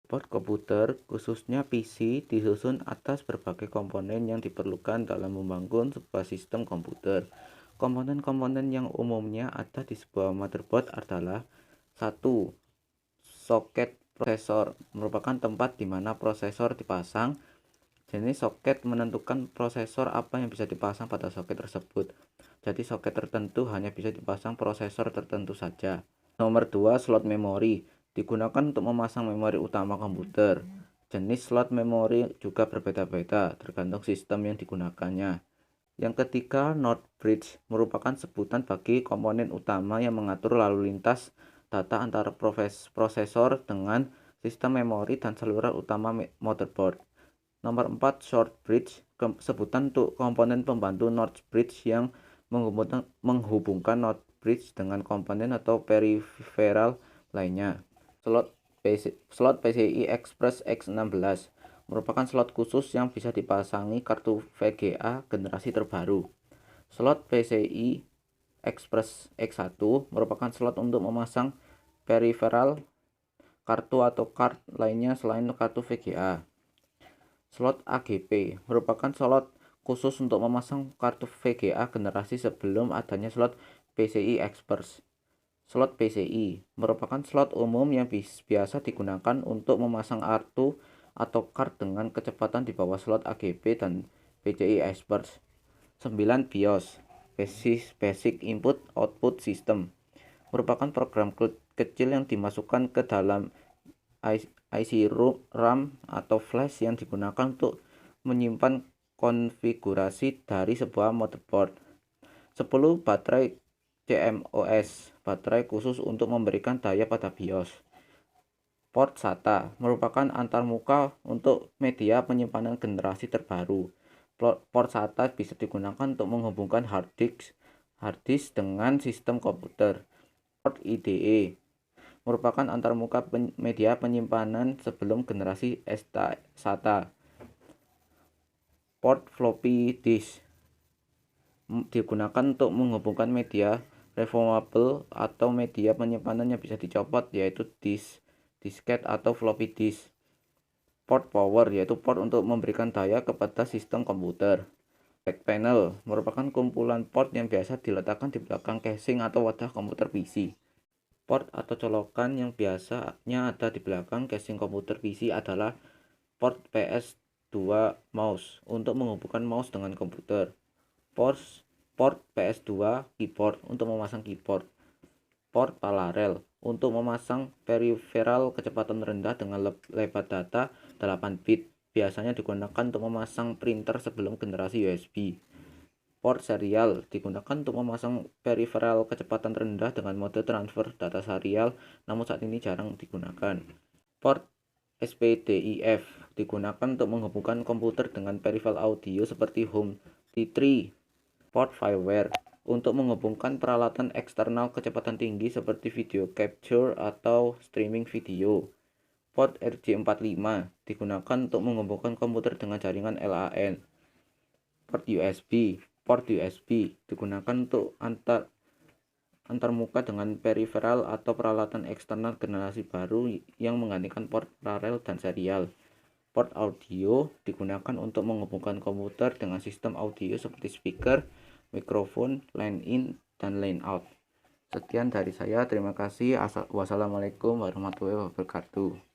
Port komputer, khususnya PC, disusun atas berbagai komponen yang diperlukan dalam membangun sebuah sistem komputer. Komponen-komponen yang umumnya ada di sebuah motherboard adalah: 1. Soket prosesor, merupakan tempat di mana prosesor dipasang. Jenis soket menentukan prosesor apa yang bisa dipasang pada soket tersebut. Jadi soket tertentu hanya bisa dipasang prosesor tertentu saja. Nomor 2, slot memori, digunakan untuk memasang memori utama komputer. Jenis slot memori juga berbeda-beda tergantung sistem yang digunakannya. Yang ketiga, NOT bridge, merupakan sebutan bagi komponen utama yang mengatur lalu lintas data antara prosesor dengan sistem memori dan saluran utama motherboard. Nomor 4, short bridge, sebutan untuk komponen pembantu NOT bridge yang menghubungkan NOT bridge dengan komponen atau peripheral lainnya. Slot PCI Express X16 merupakan slot khusus yang bisa dipasangi kartu VGA generasi terbaru. Slot PCI Express X1 merupakan slot untuk memasang peripheral, kartu atau card lainnya selain kartu VGA. Slot AGP merupakan slot khusus untuk memasang kartu VGA generasi sebelum adanya slot PCI Express. Slot PCI merupakan slot umum yang biasa digunakan untuk memasang kartu atau card dengan kecepatan di bawah slot AGP dan PCI Express. 9. BIOS, Basic Input Output System, merupakan program kecil yang dimasukkan ke dalam IC RAM atau flash yang digunakan untuk menyimpan konfigurasi dari sebuah motherboard. 10. Baterai CMOS, baterai khusus untuk memberikan daya pada BIOS. Port SATA merupakan antarmuka untuk media penyimpanan generasi terbaru. Port SATA bisa digunakan untuk menghubungkan hard disk dengan sistem komputer. Port IDE merupakan antarmuka media penyimpanan sebelum generasi SATA. Port floppy disk digunakan untuk menghubungkan media reformable atau media penyimpanan yang bisa dicopot, yaitu disket atau floppy disk. Port power, yaitu port untuk memberikan daya kepada sistem komputer. Back panel merupakan kumpulan port yang biasa diletakkan di belakang casing atau wadah komputer PC. Port atau colokan yang biasanya ada di belakang casing komputer PC adalah port PS2 mouse untuk menghubungkan mouse dengan komputer. Port PS2 keyboard untuk memasang keyboard. Port paralel untuk memasang peripheral kecepatan rendah dengan lebar data 8 bit, biasanya digunakan untuk memasang printer sebelum generasi USB. Port serial digunakan untuk memasang peripheral kecepatan rendah dengan mode transfer data serial, namun saat ini jarang digunakan. Port SPDIF digunakan untuk menghubungkan komputer dengan peripheral audio seperti home T3. Port fireware untuk menghubungkan peralatan eksternal kecepatan tinggi seperti video capture atau streaming video. Port RJ45 digunakan untuk menghubungkan komputer dengan jaringan LAN. Port USB digunakan untuk antarmuka dengan peripheral atau peralatan eksternal generasi baru yang menggantikan port paralel dan serial. Port audio digunakan untuk menghubungkan komputer dengan sistem audio seperti speaker, mikrofon, line in, dan line out. Sekian dari saya, terima kasih. Wassalamualaikum warahmatullahi wabarakatuh.